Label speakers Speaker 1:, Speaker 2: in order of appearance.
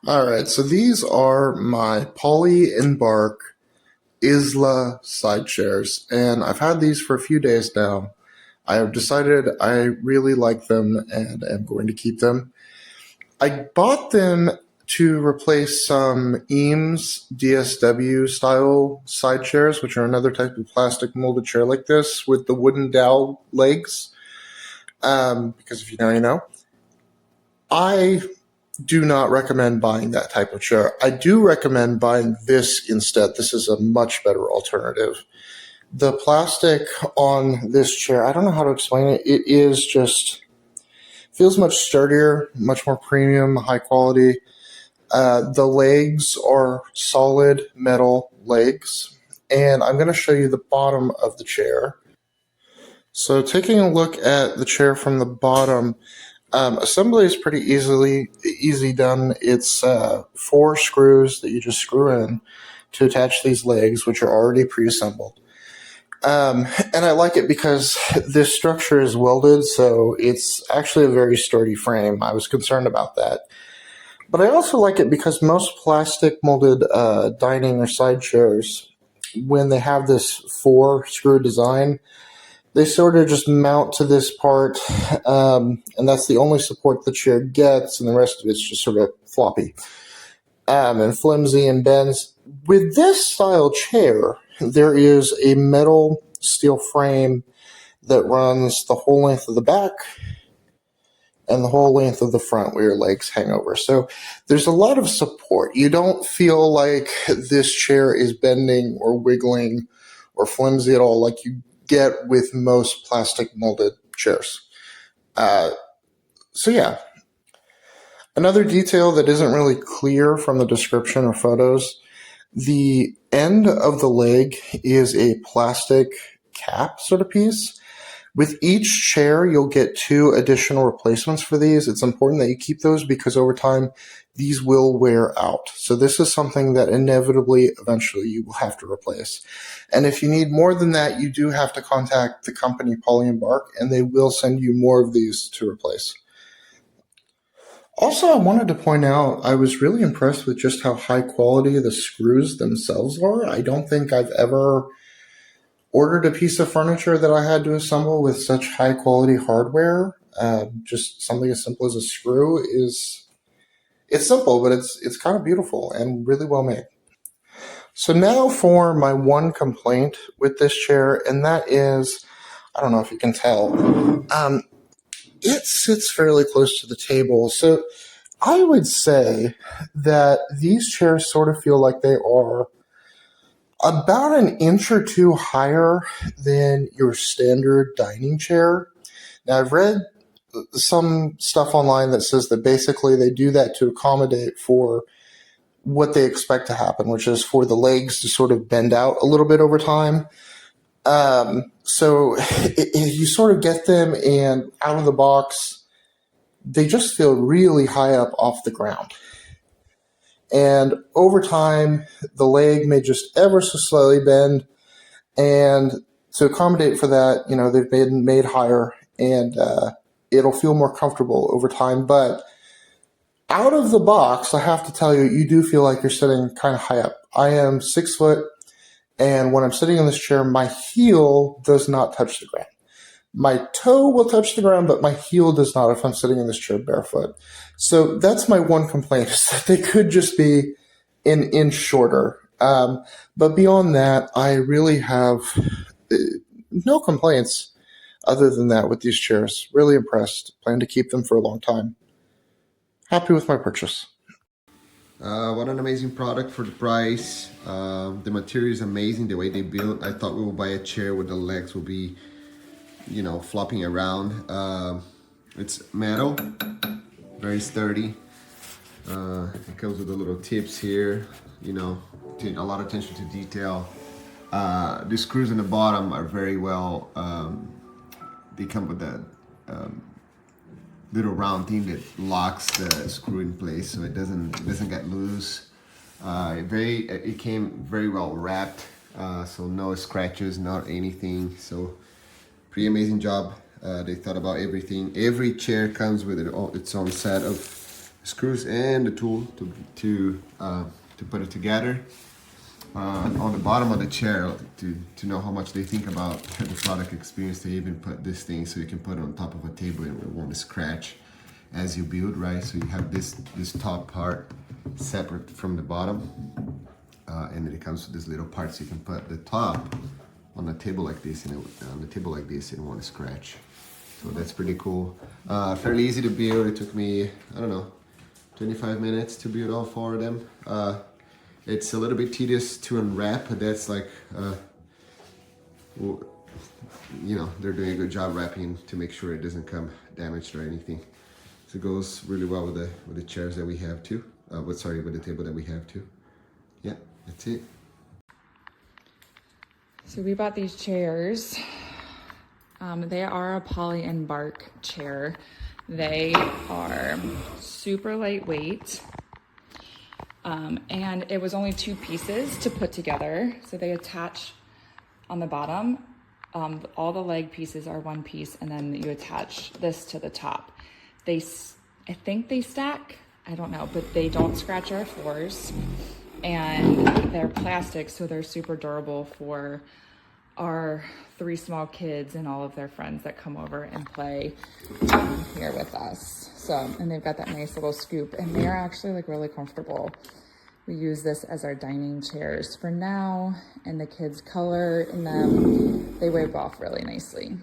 Speaker 1: Alright, so these are my Poly and Bark Isla side chairs, and I've had these for a few days now. I have decided I really like them and am going to keep them. I bought them to replace some Eames DSW style side chairs, which are another type of plastic molded chair like this with the wooden dowel legs. Because if you know, you know. I do not recommend buying that type of chair. I do recommend buying this instead. This is a much better alternative. The plastic on this chair, I don't know how to explain it. It is just, feels much sturdier, much more premium, high quality. The legs are solid metal legs. And I'm going to show you the bottom of the chair. So taking a look at the chair from the bottom, assembly is pretty easy done. It's 4 screws that you just screw in to attach these legs, which are already pre-assembled. And I like it because this structure is welded, so it's actually a very sturdy frame. I was concerned about that. But I also like it because most plastic molded dining or side chairs, when they have this 4-screw design, they sort of just mount to this part, and that's the only support the chair gets, and the rest of it's just sort of floppy and flimsy and bends. With this style chair, there is a metal steel frame that runs the whole length of the back and the whole length of the front where your legs hang over. So there's a lot of support. You don't feel like this chair is bending or wiggling or flimsy at all like you get with most plastic molded chairs. So yeah. Another detail that isn't really clear from the description or photos, the end of the leg is a plastic cap sort of piece. With each chair, you'll get 2 additional replacements for these. It's important that you keep those because over time, these will wear out. So this is something that inevitably, eventually, you will have to replace. And if you need more than that, you do have to contact the company Poly and Bark, and they will send you more of these to replace. Also, I wanted to point out, I was really impressed with just how high quality the screws themselves are. I don't think I've ever ordered a piece of furniture that I had to assemble with such high quality hardware. Just something as simple as a screw it's simple, but it's kind of beautiful and really well made. So now for my one complaint with this chair, and that is, I don't know if you can tell, it sits fairly close to the table. So I would say that these chairs sort of feel like they are about an inch or 2 higher than your standard dining chair. Now, I've read some stuff online that says that basically they do that to accommodate for what they expect to happen, which is for the legs to sort of bend out a little bit over time. So you sort of get them, and out of the box, they just feel really high up off the ground. And over time, the leg may just ever so slightly bend. And to accommodate for that, they've been made higher, and it'll feel more comfortable over time. But out of the box, I have to tell you, you do feel like you're sitting kind of high up. I am 6 foot, and when I'm sitting in this chair, my heel does not touch the ground. My toe will touch the ground, but my heel does not if I'm sitting in this chair barefoot. So that's my one complaint, is that they could just be an inch shorter. But beyond that, I really have no complaints other than that with these chairs. Really impressed. Plan to keep them for a long time. Happy with my purchase.
Speaker 2: What an amazing product for the price. The material is amazing, the way they built. I thought we would buy a chair where the legs will be flopping around. It's metal, very sturdy. It comes with the little tips here, a lot of attention to detail. The screws in the bottom are very well, they come with that little round thing that locks the screw in place so it doesn't get loose. It came very well wrapped, so no scratches, not anything. So pretty amazing job. They thought about everything. Every chair comes with its own set of screws and the tool to put it together. On the bottom of the chair, to know how much they think about the product experience, they even put this thing so you can put it on top of a table and it won't scratch as you build, right? So you have this top part separate from the bottom, and then it comes with this little part so you can put the top on a table like this, and on the table like this, it won't scratch. So that's pretty cool. Fairly easy to build. It took me, I don't know, 25 minutes to build all 4 of them. It's a little bit tedious to unwrap, but that's like, you know, they're doing a good job wrapping to make sure it doesn't come damaged or anything. So it goes really well with the chairs that we have too. With the table that we have too. Yeah, that's it.
Speaker 3: So we bought these chairs. They are a poly and bark chair. They are super lightweight. And it was only 2 pieces to put together. So they attach on the bottom. All the leg pieces are 1 piece, and then you attach this to the top. I think they stack, I don't know, but they don't scratch our floors. And they're plastic, so they're super durable for our 3 small kids and all of their friends that come over and play here with us. So, and they've got that nice little scoop, and they're actually like really comfortable. We use this as our dining chairs for now, and the kids color in them. They wipe off really nicely.